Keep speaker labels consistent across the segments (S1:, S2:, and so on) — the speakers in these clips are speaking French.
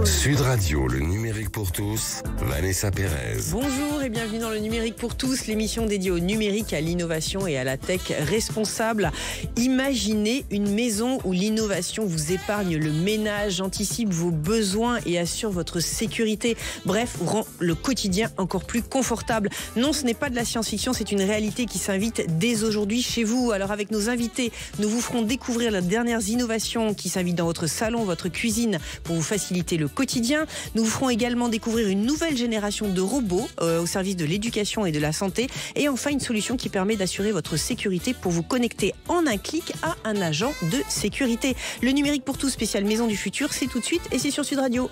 S1: Sud Radio, le numérique pour tous, Vanessa Pérez.
S2: Bonjour et bienvenue dans le numérique pour tous, l'émission dédiée au numérique, à l'innovation et à la tech responsable. Imaginez une maison où l'innovation vous épargne le ménage, anticipe vos besoins et assure votre sécurité. Bref, rend le quotidien encore plus confortable. Non, ce n'est pas de la science-fiction, c'est une réalité qui s'invite dès aujourd'hui chez vous. Alors avec nos invités, nous vous ferons découvrir les dernières innovations qui s'invitent dans votre salon, votre cuisine pour vous faciliter le quotidien. Nous vous ferons également découvrir une nouvelle génération de robots au service de l'éducation et de la santé. Et enfin, une solution qui permet d'assurer votre sécurité pour vous connecter en un clic à un agent de sécurité. Le numérique pour tous spécial Maison du Futur, c'est tout de suite et c'est sur Sud Radio.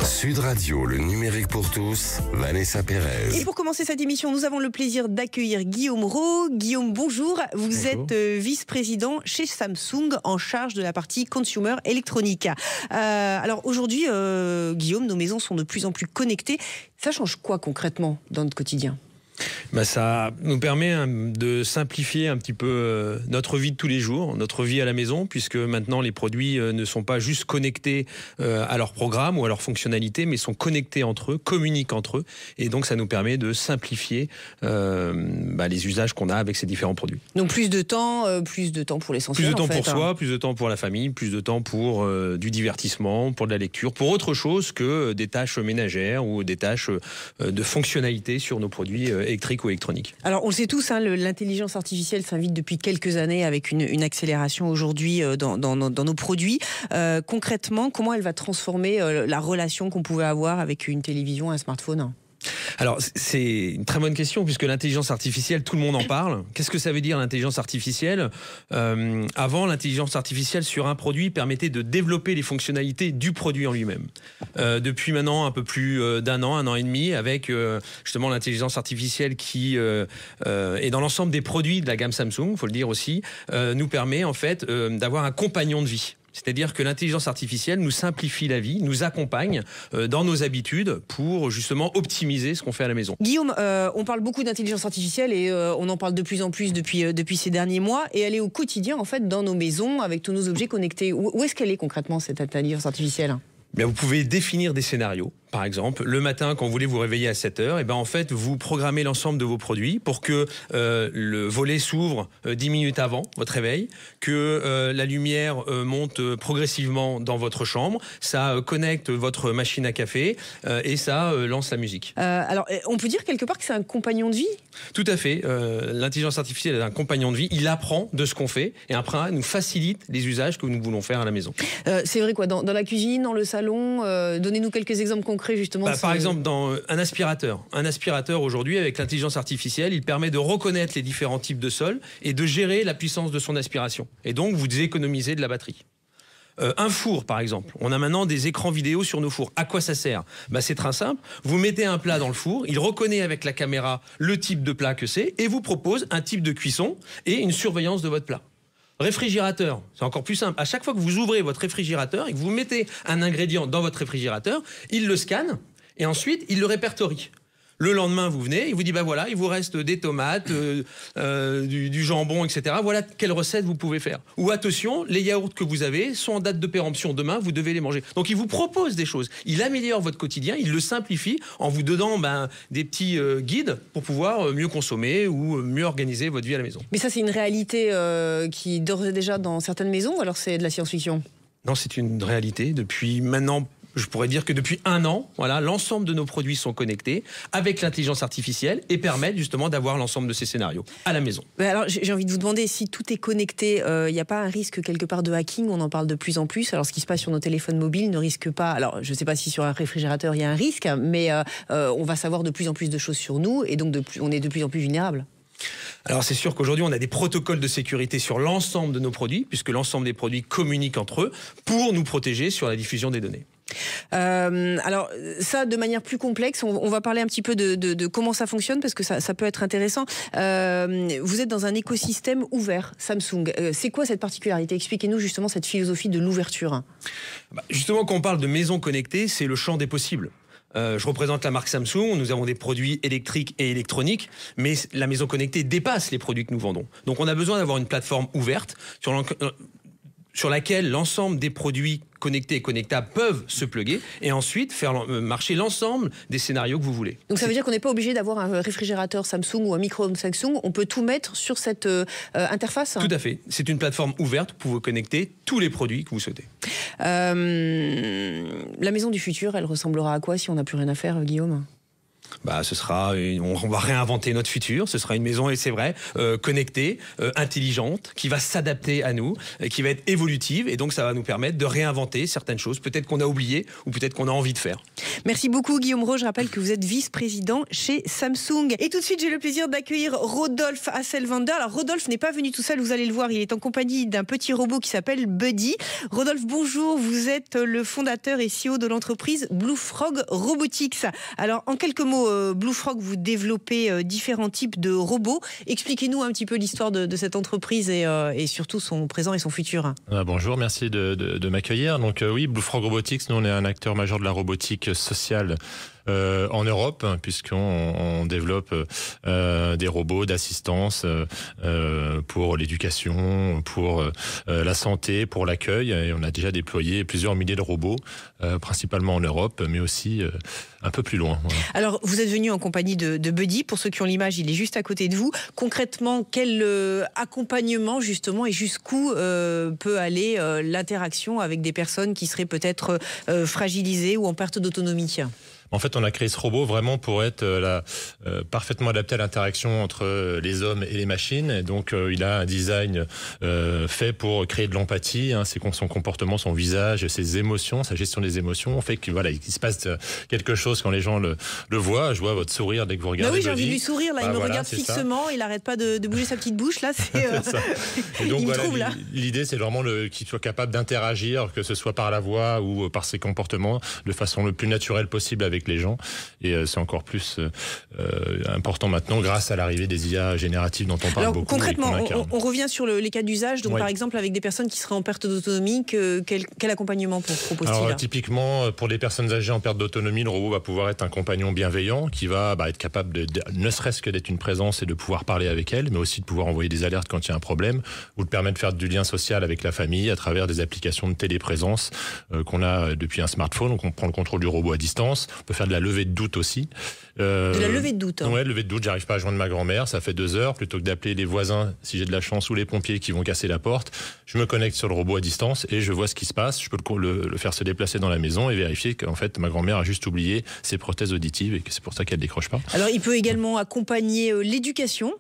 S1: Sud Radio, le numérique pour tous, Vanessa Pérez.
S2: Et pour commencer cette émission, nous avons le plaisir d'accueillir Guillaume Roux. Guillaume, bonjour. Vous êtes vice-président chez Samsung en charge de la partie consumer électronique. Alors aujourd'hui, Guillaume, nos maisons sont de plus en plus connectées. Ça change quoi concrètement dans notre quotidien ?
S3: Ça nous permet de simplifier un petit peu notre vie de tous les jours, notre vie à la maison, puisque maintenant les produits ne sont pas juste connectés à leur programme ou à leur fonctionnalité, mais sont connectés entre eux, communiquent entre eux, et donc ça nous permet de simplifier les usages qu'on a avec ces différents produits.
S2: Donc plus de temps pour l'essentiel.
S3: Plus de temps pour soi, plus de temps pour la famille, plus de temps pour du divertissement, pour de la lecture, pour autre chose que des tâches ménagères ou des tâches de fonctionnalité sur nos produits électrique ou électronique.
S2: Alors on le sait tous, l'intelligence artificielle s'invite depuis quelques années avec une accélération aujourd'hui dans nos produits. Concrètement, comment elle va transformer la relation qu'on pouvait avoir avec une télévision, un smartphone ?
S3: Alors, c'est une très bonne question, puisque l'intelligence artificielle, tout le monde en parle. Qu'est-ce que ça veut dire, l'intelligence artificielle ? Avant, l'intelligence artificielle sur un produit permettait de développer les fonctionnalités du produit en lui-même. Depuis maintenant un peu plus d'un an et demi, avec justement l'intelligence artificielle qui est dans l'ensemble des produits de la gamme Samsung, il faut le dire aussi, nous permet en fait d'avoir un compagnon de vie. C'est-à-dire que l'intelligence artificielle nous simplifie la vie, nous accompagne dans nos habitudes pour justement optimiser ce qu'on fait à la maison.
S2: Guillaume, on parle beaucoup d'intelligence artificielle et on en parle de plus en plus depuis ces derniers mois, et elle est au quotidien en fait dans nos maisons avec tous nos objets connectés. Où est-ce qu'elle est concrètement cette intelligence artificielle ?
S3: Bien, vous pouvez définir des scénarios. Par exemple, le matin, quand vous voulez vous réveiller à 7h, en fait, vous programmez l'ensemble de vos produits pour que le volet s'ouvre 10 minutes avant votre réveil, que la lumière monte progressivement dans votre chambre, ça connecte votre machine à café et ça lance la musique.
S2: Alors, on peut dire quelque part que c'est un compagnon de vie ?
S3: Tout à fait. L'intelligence artificielle est un compagnon de vie. Il apprend de ce qu'on fait et après, nous facilite les usages que nous voulons faire à la maison.
S2: C'est vrai quoi, dans la cuisine, dans le salon, donnez-nous quelques exemples concrets justement.
S3: Par exemple, dans un aspirateur. Un aspirateur aujourd'hui, avec l'intelligence artificielle, il permet de reconnaître les différents types de sols et de gérer la puissance de son aspiration. Et donc, vous économisez de la batterie. Un four, par exemple. On a maintenant des écrans vidéo sur nos fours. À quoi ça sert ? C'est très simple. Vous mettez un plat dans le four, il reconnaît avec la caméra le type de plat que c'est et vous propose un type de cuisson et une surveillance de votre plat. Réfrigérateur, c'est encore plus simple. À chaque fois que vous ouvrez votre réfrigérateur et que vous mettez un ingrédient dans votre réfrigérateur, il le scanne et ensuite il le répertorie. Le lendemain, vous venez, il vous dit voilà, il vous reste des tomates, du jambon, etc. Voilà quelle recette vous pouvez faire. Ou attention, les yaourts que vous avez sont en date de péremption. Demain, vous devez les manger. Donc, il vous propose des choses. Il améliore votre quotidien, il le simplifie en vous donnant des petits guides pour pouvoir mieux consommer ou mieux organiser votre vie à la maison.
S2: Mais ça, c'est une réalité qui est d'ores et déjà dans certaines maisons, ou alors c'est de la science-fiction ?
S3: Non, c'est une réalité. Depuis maintenant, je pourrais dire que depuis un an, l'ensemble de nos produits sont connectés avec l'intelligence artificielle et permettent justement d'avoir l'ensemble de ces scénarios à la maison.
S2: Alors, j'ai envie de vous demander, si tout est connecté, il n'y a pas un risque quelque part de hacking ? On en parle de plus en plus. Alors, ce qui se passe sur nos téléphones mobiles ne risque pas... Alors, je ne sais pas si sur un réfrigérateur, il y a un risque, mais on va savoir de plus en plus de choses sur nous et donc on est de plus en plus vulnérable.
S3: Alors c'est sûr qu'aujourd'hui on a des protocoles de sécurité sur l'ensemble de nos produits, puisque l'ensemble des produits communiquent entre eux pour nous protéger sur la diffusion des données.
S2: Alors ça, de manière plus complexe, on va parler un petit peu de comment ça fonctionne, parce que ça peut être intéressant. Vous êtes dans un écosystème ouvert, Samsung. C'est quoi cette particularité ? Expliquez-nous justement cette philosophie de l'ouverture.
S3: Justement, quand on parle de maison connectée, c'est le champ des possibles. Je représente la marque Samsung, nous avons des produits électriques et électroniques, mais la maison connectée dépasse les produits que nous vendons. Donc on a besoin d'avoir une plateforme ouverte sur laquelle l'ensemble des produits connectés et connectables peuvent se plugger et ensuite faire marcher l'ensemble des scénarios que vous voulez.
S2: Donc ça veut dire qu'on n'est pas obligé d'avoir un réfrigérateur Samsung ou un micro-ondes Samsung, on peut tout mettre sur cette interface?
S3: Tout à fait. C'est une plateforme ouverte, vous pouvez connecter tous les produits que vous souhaitez.
S2: La maison du futur, elle ressemblera à quoi si on n'a plus rien à faire, Guillaume?
S3: On va réinventer notre futur. Ce sera une maison, et c'est vrai, connectée, intelligente, qui va s'adapter à nous, qui va être évolutive, et donc ça va nous permettre de réinventer certaines choses, peut-être qu'on a oublié ou peut-être qu'on a envie de faire.
S2: Merci beaucoup, Guillaume Rau. Je rappelle que vous êtes vice-président chez Samsung. Et tout de suite, j'ai le plaisir d'accueillir Rodolphe Hasselwander. Alors, Rodolphe n'est pas venu tout seul, vous allez le voir. Il est en compagnie d'un petit robot qui s'appelle Buddy. Rodolphe, bonjour. Vous êtes le fondateur et CEO de l'entreprise Blue Frog Robotics. Alors, en quelques mots, Blue Frog, vous développez différents types de robots. Expliquez-nous un petit peu l'histoire de cette entreprise et surtout son présent et son futur.
S4: Bonjour, merci de m'accueillir. Donc oui, Blue Frog Robotics, nous on est un acteur majeur de la robotique sociale en Europe, puisqu'on développe des robots d'assistance pour l'éducation, pour la santé, pour l'accueil. Et on a déjà déployé plusieurs milliers de robots, principalement en Europe, mais aussi un peu plus loin. Voilà.
S2: Alors, vous êtes venu en compagnie de Buddy. Pour ceux qui ont l'image, il est juste à côté de vous. Concrètement, quel accompagnement, justement, et jusqu'où peut aller l'interaction avec des personnes qui seraient peut-être fragilisées ou en perte d'autonomie?
S4: En fait, on a créé ce robot vraiment pour être parfaitement adapté à l'interaction entre les hommes et les machines. Et donc, il a un design fait pour créer de l'empathie. C'est son comportement, son visage, ses émotions, sa gestion des émotions. On fait qu'il se passe quelque chose quand les gens le voient. Je vois votre sourire dès que vous regardez.
S2: Oui, j'ai envie de lui sourire. Là, il me regarde fixement. Il n'arrête pas de bouger sa petite bouche. Là, c'est
S4: ça. Et donc, l'idée, c'est vraiment qu'il soit capable d'interagir, que ce soit par la voix ou par ses comportements, de façon le plus naturelle possible avec les gens, et c'est encore plus important maintenant grâce à l'arrivée des IA génératives dont on parle beaucoup.
S2: Concrètement, on revient sur les cas d'usage, donc par exemple avec des personnes qui seraient en perte d'autonomie, quel accompagnement propose-t-il?
S4: Typiquement, pour des personnes âgées en perte d'autonomie, le robot va pouvoir être un compagnon bienveillant qui va être capable ne serait-ce que d'être une présence et de pouvoir parler avec elle, mais aussi de pouvoir envoyer des alertes quand il y a un problème, ou de permettre de faire du lien social avec la famille à travers des applications de téléprésence qu'on a depuis un smartphone. Donc on prend le contrôle du robot à distance. On peut faire de la levée de doute aussi.
S2: De la levée de doute.
S4: Ouais, levée de doute. J'arrive pas à joindre ma grand-mère, ça fait 2 heures. Plutôt que d'appeler les voisins, si j'ai de la chance, ou les pompiers qui vont casser la porte, je me connecte sur le robot à distance et je vois ce qui se passe. Je peux le faire se déplacer dans la maison et vérifier qu'en fait ma grand-mère a juste oublié ses prothèses auditives et que c'est pour ça qu'elle décroche pas.
S2: Alors il peut également accompagner l'éducation.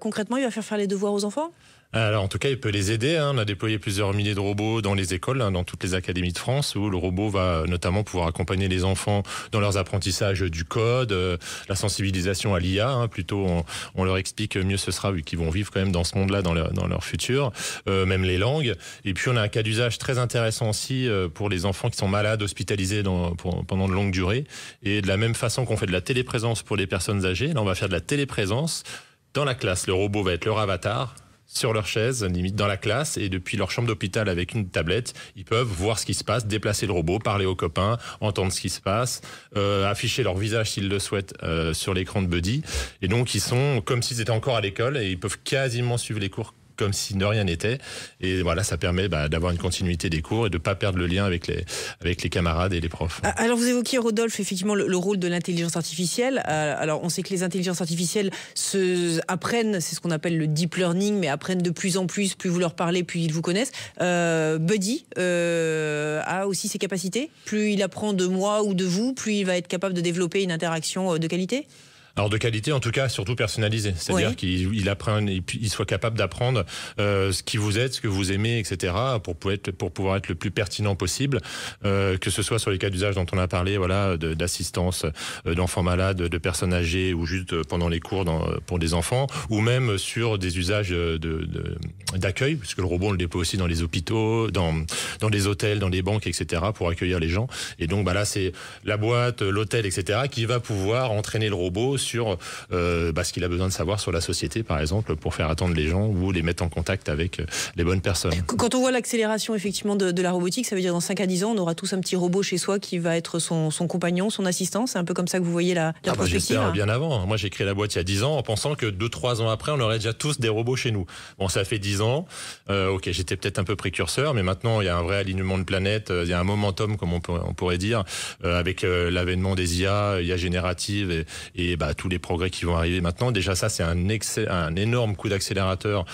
S2: Concrètement, il va faire les devoirs aux enfants?
S4: Alors en tout cas, il peut les aider. On a déployé plusieurs milliers de robots dans les écoles, dans toutes les académies de France, où le robot va notamment pouvoir accompagner les enfants dans leurs apprentissages du code, la sensibilisation à l'IA. Plutôt, on leur explique mieux ce sera, vu qu'ils vont vivre quand même dans ce monde-là dans leur futur, même les langues. Et puis on a un cas d'usage très intéressant aussi pour les enfants qui sont malades, hospitalisés pendant de longues durées. Et de la même façon qu'on fait de la téléprésence pour les personnes âgées, là on va faire de la téléprésence dans la classe. Le robot va être leur avatar sur leur chaise, limite dans la classe, et depuis leur chambre d'hôpital avec une tablette, ils peuvent voir ce qui se passe, déplacer le robot, parler aux copains, entendre ce qui se passe, afficher leur visage s'ils le souhaitent sur l'écran de Buddy. Et donc ils sont comme s'ils étaient encore à l'école et ils peuvent quasiment suivre les cours comme si de rien n'était. Et voilà, ça permet d'avoir une continuité des cours et de ne pas perdre le lien avec les camarades et les profs.
S2: Alors vous évoquiez, Rodolphe, effectivement le rôle de l'intelligence artificielle. Alors on sait que les intelligences artificielles apprennent, c'est ce qu'on appelle le deep learning, mais apprennent de plus en plus vous leur parlez, plus ils vous connaissent. Buddy a aussi ses capacités. Plus il apprend de moi ou de vous, plus il va être capable de développer une interaction de qualité?
S4: Alors de qualité, en tout cas, surtout personnalisé. C'est-à-dire qu'il apprend, il soit capable d'apprendre ce qui vous aide, ce que vous aimez, etc. pour pouvoir être le plus pertinent possible, que ce soit sur les cas d'usage dont on a parlé, d'assistance d'enfants malades, de personnes âgées ou juste pendant les cours pour des enfants, ou même sur des usages d'accueil, puisque le robot on le déploie aussi dans les hôpitaux, dans des hôtels, dans des banques, etc. pour accueillir les gens. Et donc là, c'est la boîte, l'hôtel, etc. qui va pouvoir entraîner le robot sur ce qu'il a besoin de savoir sur la société, par exemple, pour faire attendre les gens ou les mettre en contact avec les bonnes personnes.
S2: Quand on voit l'accélération effectivement de la robotique, ça veut dire dans 5 à 10 ans, on aura tous un petit robot chez soi qui va être son compagnon, son assistant. C'est un peu comme ça que vous voyez la perspective.
S4: J'espère bien avant. Moi, j'ai créé la boîte il y a 10 ans en pensant que 2-3 ans après, on aurait déjà tous des robots chez nous. Bon, ça fait 10 ans. Ok, j'étais peut-être un peu précurseur, mais maintenant, il y a un vrai alignement de planète. Il y a un momentum, comme on pourrait dire, avec l'avènement des IA génératives et tous les progrès qui vont arriver maintenant. Déjà, ça, c'est un énorme coup d'accélérateur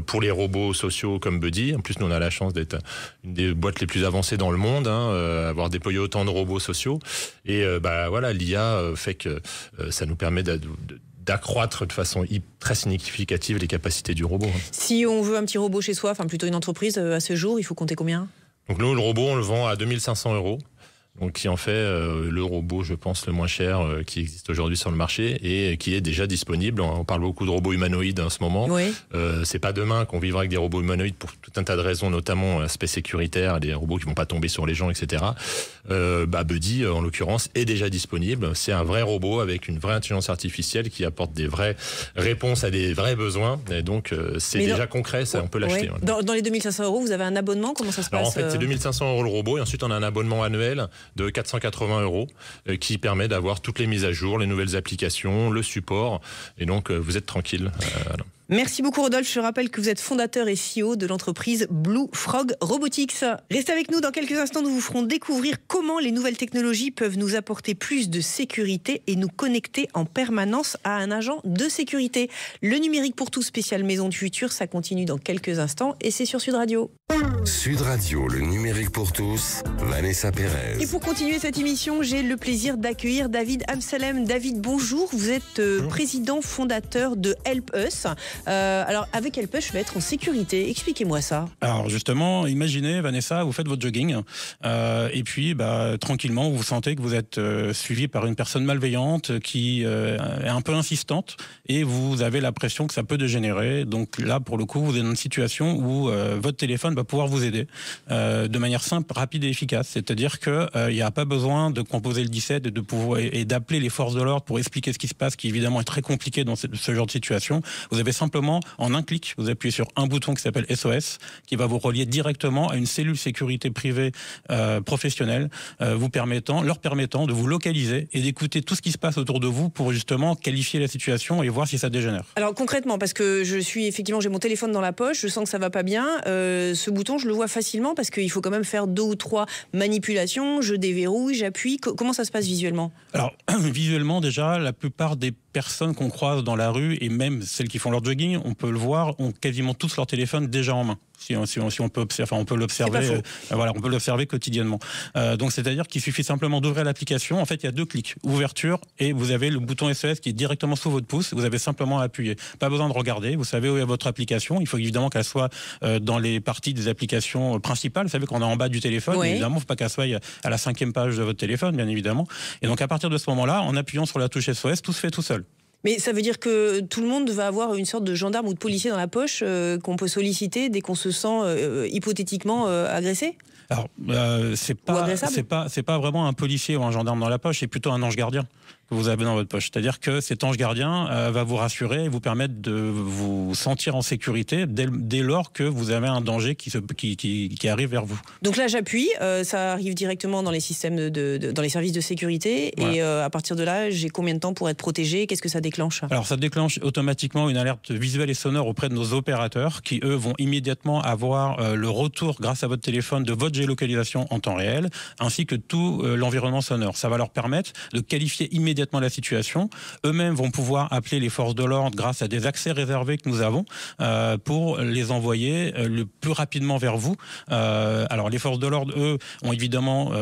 S4: pour les robots sociaux comme Buddy. En plus, nous, on a la chance d'être une des boîtes les plus avancées dans le monde, avoir déployé autant de robots sociaux. Et l'IA fait que ça nous permet d'accroître de façon très significative les capacités du robot.
S2: Si on veut un petit robot chez soi, enfin plutôt une entreprise, à ce jour, il faut compter combien ? Donc
S4: nous, le robot, on le vend à 2 500 €. Donc qui en fait le robot, je pense, le moins cher qui existe aujourd'hui sur le marché et qui est déjà disponible. On parle beaucoup de robots humanoïdes en ce moment.
S2: Oui.
S4: C'est pas demain qu'on vivra avec des robots humanoïdes pour tout un tas de raisons, notamment l'aspect sécuritaire, des robots qui vont pas tomber sur les gens, etc. Buddy, en l'occurrence, est déjà disponible. C'est un vrai robot avec une vraie intelligence artificielle qui apporte des vraies réponses à des vrais besoins. Et donc c'est déjà concret, ça, on peut l'acheter.
S2: Ouais. Dans les 2 500 €, vous avez un abonnement ? Comment ça se passe ?
S4: Alors en fait, c'est 2 500 € le robot et ensuite on a un abonnement annuel de 480 € qui permet d'avoir toutes les mises à jour, les nouvelles applications, le support. Et donc, vous êtes tranquille. Voilà.
S2: Merci beaucoup Rodolphe. Je rappelle que vous êtes fondateur et CEO de l'entreprise Blue Frog Robotics. Restez avec nous, dans quelques instants, nous vous ferons découvrir comment les nouvelles technologies peuvent nous apporter plus de sécurité et nous connecter en permanence à un agent de sécurité. Le numérique pour tous, spécial Maison du Futur, ça continue dans quelques instants et c'est sur Sud Radio.
S1: Sud Radio, le numérique pour tous, Vanessa Pérez.
S2: Et pour continuer cette émission, j'ai le plaisir d'accueillir David Amsalem. David, bonjour. Vous êtes président fondateur de Help Us. Alors, avec Help Us, je vais être en sécurité. Expliquez-moi ça.
S5: Alors, justement, imaginez, Vanessa, vous faites votre jogging et puis, tranquillement, vous sentez que vous êtes suivi par une personne malveillante qui est un peu insistante et vous avez l'impression que ça peut dégénérer. Donc là, pour le coup, vous êtes dans une situation où votre téléphone va pouvoir vous aider de manière simple, rapide et efficace. C'est-à-dire qu'il n'y a pas besoin de composer le 17 et d'appeler les forces de l'ordre pour expliquer ce qui se passe, qui évidemment est très compliqué dans ce genre de situation. Vous avez simplement, en un clic, vous appuyez sur un bouton qui s'appelle SOS, qui va vous relier directement à une cellule sécurité privée professionnelle, leur permettant de vous localiser et d'écouter tout ce qui se passe autour de vous pour justement qualifier la situation et voir si ça dégénère.
S2: Alors concrètement, parce que j'ai mon téléphone dans la poche, je sens que ça va pas bien, ce bouton, je le vois facilement parce qu'il faut quand même faire 2 ou 3 manipulations, je déverrouille, j'appuie. Comment ça se passe visuellement ? Alors,
S5: visuellement, déjà, la plupart des personnes qu'on croise dans la rue et même celles qui font leur jogging, on peut le voir, ont quasiment tous leur téléphone déjà en main. Si on peut observer, on peut l'observer. On peut l'observer quotidiennement. Donc c'est-à-dire qu'il suffit simplement d'ouvrir l'application. En fait, il y a 2 clics, ouverture et vous avez le bouton SOS qui est directement sous votre pouce. Vous avez simplement à appuyer. Pas besoin de regarder. Vous savez où est votre application. Il faut évidemment qu'elle soit dans les parties des applications principales. Vous savez qu'on est en bas du téléphone. Oui. Évidemment, il ne faut pas qu'elle soit à la 5e page de votre téléphone, bien évidemment. Et donc à partir de ce moment-là, en appuyant sur la touche SOS, tout se fait tout seul.
S2: Mais ça veut dire que tout le monde va avoir une sorte de gendarme ou de policier dans la poche qu'on peut solliciter dès qu'on se sent hypothétiquement agressé ?
S5: Alors, c'est pas vraiment un policier ou un gendarme dans la poche, c'est plutôt un ange gardien que vous avez dans votre poche. C'est-à-dire que cet ange gardien va vous rassurer et vous permettre de vous sentir en sécurité dès lors que vous avez un danger qui arrive vers vous.
S2: Donc là, j'appuie, ça arrive directement dans les systèmes dans les services de sécurité. Voilà. Et à partir de là, j'ai combien de temps pour être protégé ? Qu'est-ce que ça déclenche ?
S5: Alors, ça déclenche automatiquement une alerte visuelle et sonore auprès de nos opérateurs qui, eux, vont immédiatement avoir le retour, grâce à votre téléphone, de votre géolocalisation en temps réel, ainsi que tout l'environnement sonore. Ça va leur permettre de qualifier immédiatement la situation. Eux-mêmes vont pouvoir appeler les forces de l'ordre grâce à des accès réservés que nous avons pour les envoyer le plus rapidement vers vous. Alors les forces de l'ordre, eux, ont évidemment,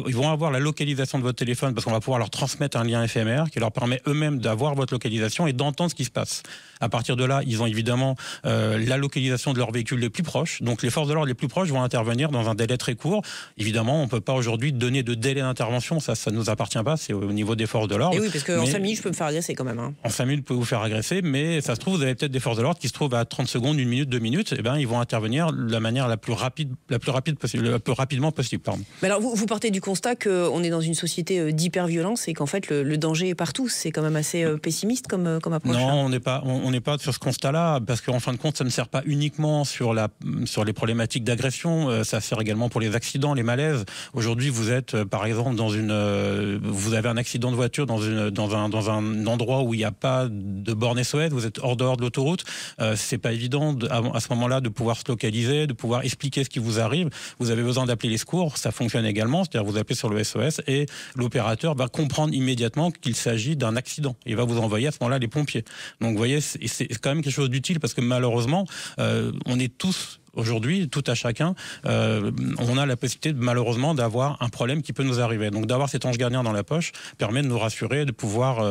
S5: ils vont avoir la localisation de votre téléphone parce qu'on va pouvoir leur transmettre un lien éphémère qui leur permet eux-mêmes d'avoir votre localisation et d'entendre ce qui se passe. À partir de là, ils ont évidemment la localisation de leurs véhicules les plus proches. Donc les forces de l'ordre les plus proches vont intervenir dans un délai très court. Évidemment, on ne peut pas aujourd'hui donner de délai d'intervention, ça ne nous appartient pas, c'est au niveau des forces de l'ordre.
S2: Et oui, parce qu'en 5 minutes, je peux me faire agresser quand même.
S5: En 5 minutes, vous pouvez vous faire agresser, mais ça se trouve, vous avez peut-être des forces de l'ordre qui se trouvent à 30 secondes, 1 minute, 2 minutes, et ils vont intervenir de la manière la plus rapidement possible. Pardon.
S2: Mais alors, vous partez du constat qu'on est dans une société d'hyperviolence et qu'en fait, le danger est partout. C'est quand même assez pessimiste comme approche.
S5: Non, on n'est pas sur ce constat-là, parce qu'en fin de compte, ça ne sert pas uniquement sur les problématiques d'agression, ça sert également pour les accidents, les malaises. Aujourd'hui, vous êtes, par exemple, vous avez un accident de voiture dans un endroit où il n'y a pas de borne SOS, vous êtes hors dehors de l'autoroute, c'est pas évident à ce moment-là de pouvoir se localiser, de pouvoir expliquer ce qui vous arrive. Vous avez besoin d'appeler les secours, ça fonctionne également, c'est-à-dire vous appelez sur le SOS et l'opérateur va comprendre immédiatement qu'il s'agit d'un accident. Il va vous envoyer à ce moment-là les pompiers. Donc vous voyez, c'est quand même quelque chose d'utile parce que malheureusement, on est tous aujourd'hui, tout à chacun, on a la possibilité malheureusement d'avoir un problème qui peut nous arriver. Donc d'avoir cet ange gardien dans la poche permet de nous rassurer, de pouvoir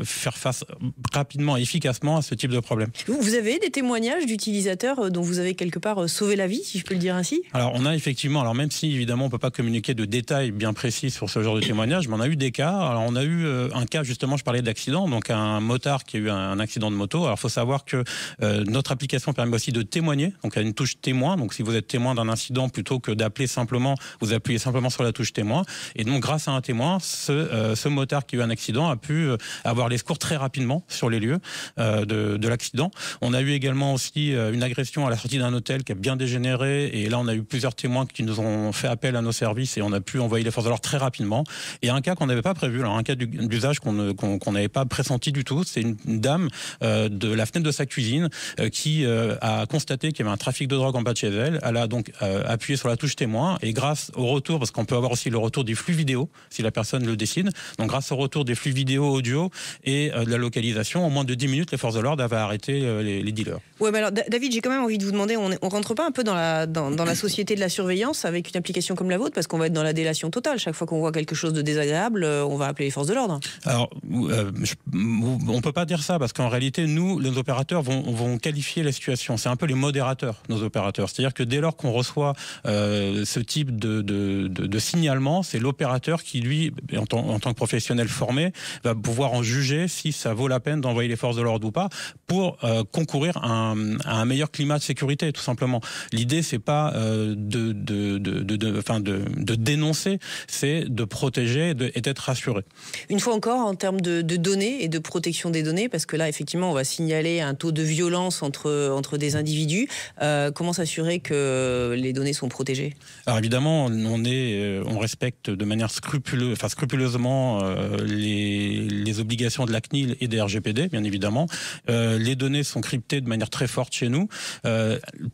S5: faire face rapidement et efficacement à ce type de problème.
S2: Vous avez des témoignages d'utilisateurs dont vous avez quelque part sauvé la vie, si je peux le dire ainsi ?
S5: Alors on a effectivement, alors même si évidemment on ne peut pas communiquer de détails bien précis sur ce genre de témoignages, mais on a eu des cas. Alors on a eu un cas justement, je parlais d'accident, donc un motard qui a eu un accident de moto. Alors il faut savoir que notre application permet aussi de témoigner, donc il y a une touche témoin, donc si vous êtes témoin d'un incident, plutôt que d'appeler simplement, vous appuyez simplement sur la touche témoin, et donc grâce à un témoin, ce motard qui a eu un accident a pu avoir les secours très rapidement sur les lieux de l'accident. On a eu également aussi une agression à la sortie d'un hôtel qui a bien dégénéré, et là on a eu plusieurs témoins qui nous ont fait appel à nos services et on a pu envoyer les forces de l'ordre très rapidement. Et un cas qu'on n'avait pas prévu, alors un cas d'usage qu'on n'avait pas pressenti du tout, c'est une dame de la fenêtre de sa cuisine qui a constaté qu'il y avait un trafic de drogue en bas de chez elle. Elle a donc appuyé sur la touche témoin et grâce au retour, parce qu'on peut avoir aussi le retour des flux vidéo si la personne le décide, donc grâce au retour des flux vidéo, audio et de la localisation, en moins de 10 minutes, les forces de l'ordre avaient arrêté les dealers.
S2: Ouais, mais alors David, j'ai quand même envie de vous demander, on rentre pas un peu dans la société de la surveillance avec une application comme la vôtre, parce qu'on va être dans la délation totale. Chaque fois qu'on voit quelque chose de désagréable, on va appeler les forces de l'ordre.
S5: Alors, on peut pas dire ça, parce qu'en réalité, nous, les opérateurs vont qualifier la situation. C'est un peu les modérateurs, nos opérateurs. C'est-à-dire que dès lors qu'on reçoit ce type de signalement, c'est l'opérateur qui, lui, en tant que professionnel formé, va pouvoir en juger si ça vaut la peine d'envoyer les forces de l'ordre ou pas pour concourir à un meilleur climat de sécurité, tout simplement. L'idée, c'est pas de dénoncer, c'est de protéger et d'être rassuré.
S2: Une fois encore, en termes de données et de protection des données, parce que là, effectivement, on va signaler un taux de violence entre des individus. Comment s'assurer que les données sont protégées ?
S5: Alors évidemment, on respecte de manière scrupuleusement les obligations de la CNIL et des RGPD, bien évidemment. Les données sont cryptées de manière très forte chez nous.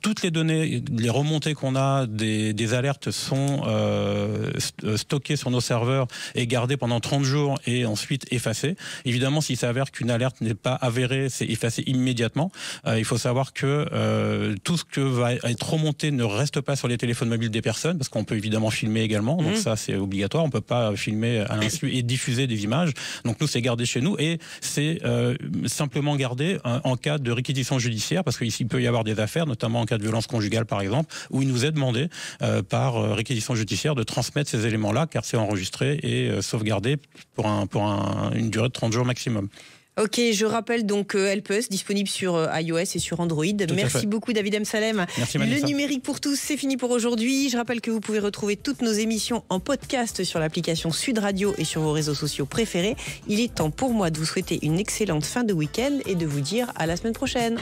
S5: Toutes les données, les remontées qu'on a des alertes sont stockées sur nos serveurs et gardées pendant 30 jours et ensuite effacées. Évidemment, s'il s'avère qu'une alerte n'est pas avérée, c'est effacé immédiatement. Il faut savoir que tout ce que va être remonté ne reste pas sur les téléphones mobiles des personnes, parce qu'on peut évidemment filmer également, donc ça c'est obligatoire, on peut pas filmer à l'insu et diffuser des images, donc nous c'est gardé chez nous et c'est simplement gardé en cas de réquisition judiciaire, parce qu'ici il peut y avoir des affaires, notamment en cas de violence conjugale par exemple, où il nous est demandé par réquisition judiciaire de transmettre ces éléments-là, car c'est enregistré et sauvegardé pour une durée de 30 jours maximum.
S2: Ok, je rappelle donc Help Us, disponible sur iOS et sur Android. Merci beaucoup David Amsalem.
S5: Merci Vanessa.
S2: Le numérique pour tous, c'est fini pour aujourd'hui. Je rappelle que vous pouvez retrouver toutes nos émissions en podcast sur l'application Sud Radio et sur vos réseaux sociaux préférés. Il est temps pour moi de vous souhaiter une excellente fin de week-end et de vous dire à la semaine prochaine.